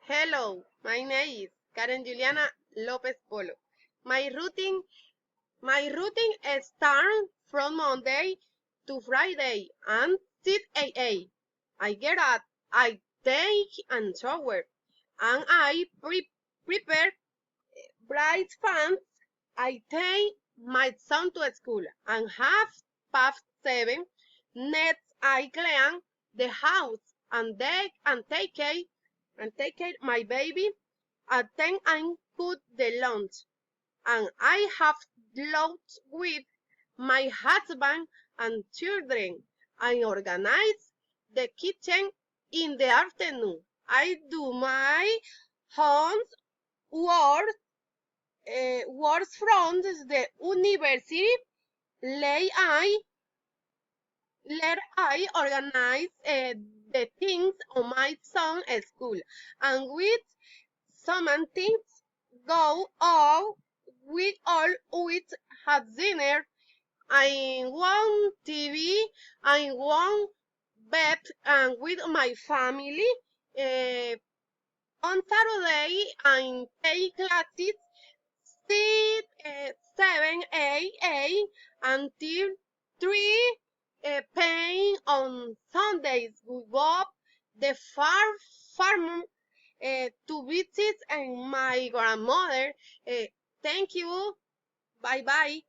Hello, my name is Karen Juliana Lopez Polo. My routine, my routine starts from Monday to Friday and 6 a.m. I get up, I take a shower, and I prepare breakfast. I take my son to school, and half past 7, next I clean the house and take care my baby. At 10 I cook the lunch, and I have lunch with my husband and children. I organize the kitchen in the afternoon. I do my homework works from the university. Late I let I organize the things on my son's school, and with some things go out. We all with have dinner. I want TV. I want bed and with my family. Uh, on Saturday, I take classes 7 a.m. until 3 p.m. On Sundays. We go the farm to visit and my grandmother. Thank you. Bye bye.